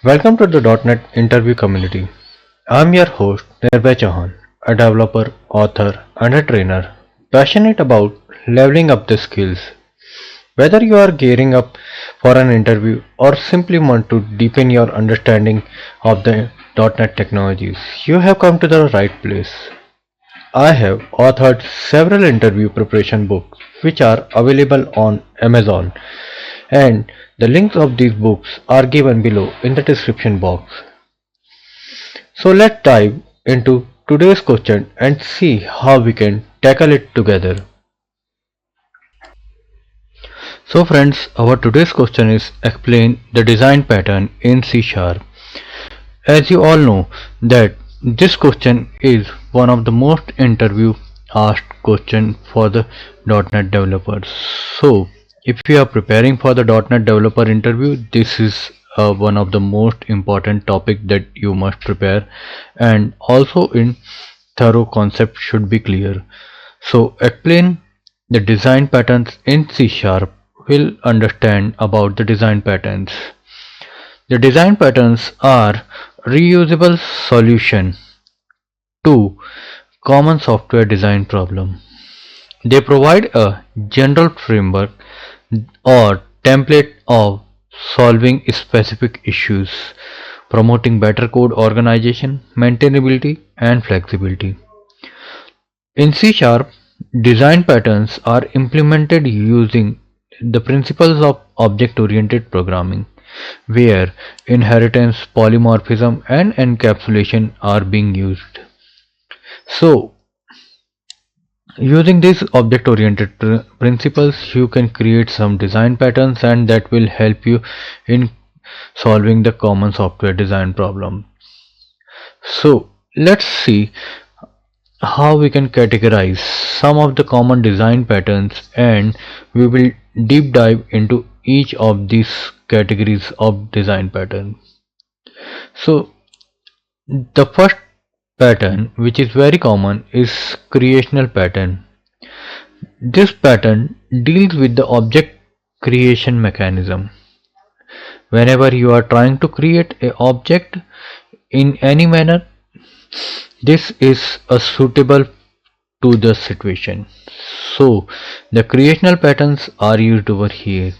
Welcome to the .NET interview community. I'm your host Nirbhay Chauhan, a developer, author, and a trainer passionate about leveling up the skills. Whether you are gearing up for an interview or simply want to deepen your understanding of the .NET technologies, you have come to the right place. I have authored several interview preparation books which are available on Amazon, and the links of these books are given below in the description box. So let's dive into today's question and see how we can tackle it together. So friends, our today's question is explain the design pattern in C Sharp. As you all know that this question is one of the most interview asked question for the .NET developers. So if you are preparing for the .NET developer interview, this is one of the most important topic that you must prepare, and also in thorough concept should be clear. So explain the design patterns in C Sharp will understand about the design patterns. The design patterns are reusable solution to common software design problem. They provide a general framework or template of solving specific issues, promoting better code organization, maintainability, and flexibility. In C Sharp, design patterns are implemented using the principles of object-oriented programming, where inheritance, polymorphism, and encapsulation are being used. So, using these object-oriented principles, you can create some design patterns, and that will help you in solving the common software design problem. So, let's see how we can categorize some of the common design patterns, and we will deep dive into each of these categories of design pattern. So the first pattern, which is very common, is creational pattern. This pattern deals with the object creation mechanism. Whenever you are trying to create an object in any manner, this is a suitable to the situation. So the creational patterns are used over here.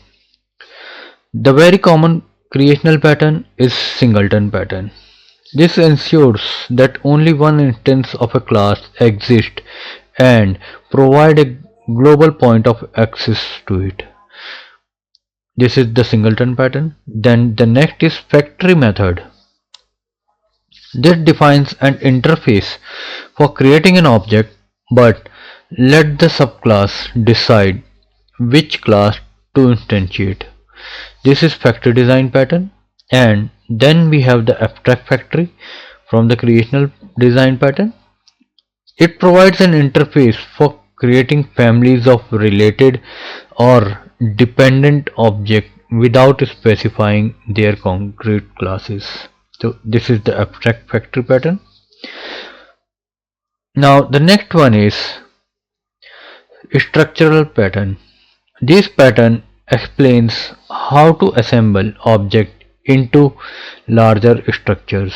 The very common creational pattern is singleton pattern. This ensures that only one instance of a class exists and provide a global point of access to it. This is the singleton pattern. Then the next is factory method. This defines an interface for creating an object, but let the subclass decide which class to instantiate. This is factory design pattern. And then we have the abstract factory from the creational design pattern. It provides an interface for creating families of related or dependent objects without specifying their concrete classes. So this is the abstract factory pattern. Now the next one is structural pattern. This pattern explains how to assemble objects into larger structures.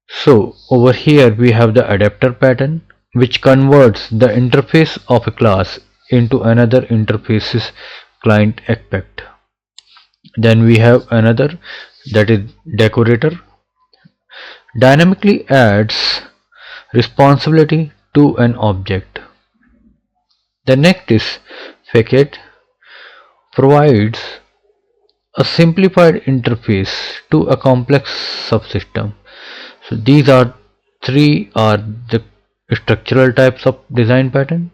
So over here we have the adapter pattern, which converts the interface of a class into another interface's client aspect. Then we have another, that is decorator, dynamically adds responsibility to an object. The next is facade, provides a simplified interface to a complex subsystem. So these are the structural types of design pattern.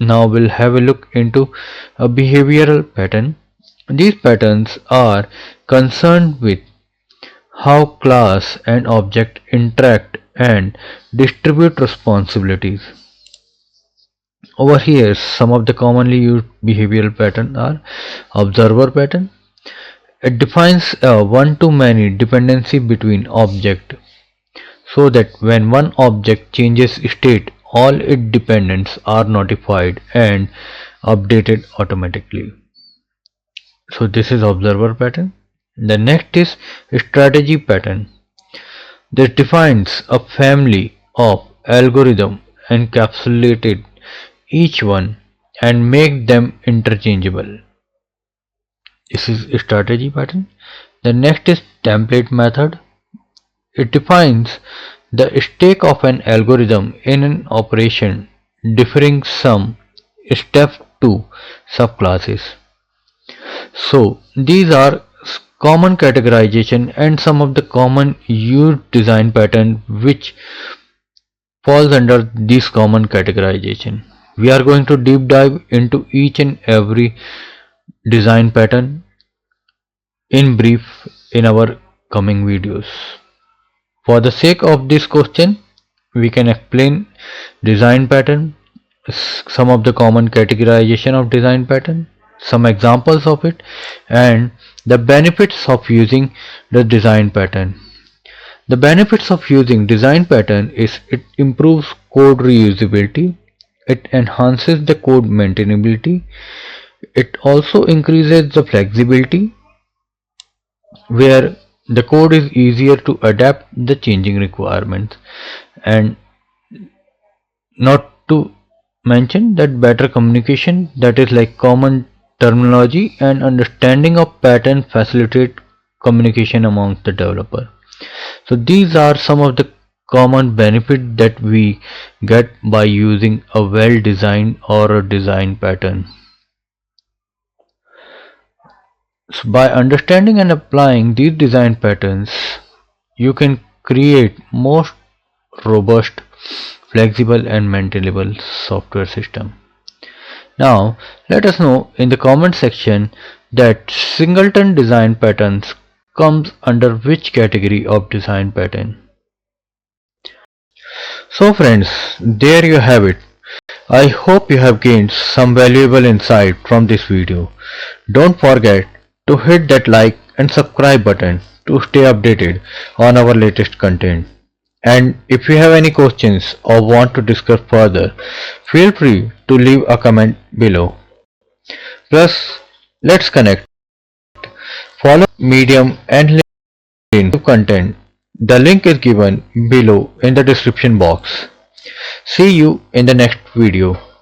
Now we'll have a look into a behavioral pattern. These patterns are concerned with how class and object interact and distribute responsibilities. Over here, some of the commonly used behavioral patterns are observer pattern. It defines a one-to-many dependency between objects so that when one object changes state, all its dependents are notified and updated automatically. So this is observer pattern. The next is strategy pattern. This defines a family of algorithm encapsulated each one and make them interchangeable. This is a strategy pattern. The next is template method. It defines the stake of an algorithm in an operation differing some step to subclasses. So these are common categorization and some of the common used design pattern which falls under this common categorization. We are going to deep dive into each and every design pattern in brief in our coming videos. For the sake of this question, we can explain design pattern, some of the common categorization of design pattern, some examples of it, and the benefits of using the design pattern. The benefits of using design pattern is it improves code reusability, it enhances the code maintainability, it also increases the flexibility where the code is easier to adapt the changing requirements, and not to mention that better communication, that is like common terminology and understanding of pattern facilitate communication amongst the developer. So these are some of the common benefits that we get by using a well designed or a design pattern. So by understanding and applying these design patterns, you can create most robust, flexible and maintainable software system. Now let us know in the comment section that singleton design patterns comes under which category of design pattern. So friends, there you have it. I hope you have gained some valuable insight from this video. Don't forget to hit that like and subscribe button to stay updated on our latest content. And if you have any questions or want to discuss further, feel free to leave a comment below. Plus, let's connect. Follow Medium and LinkedIn content. The link is given below in the description box. See you in the next video.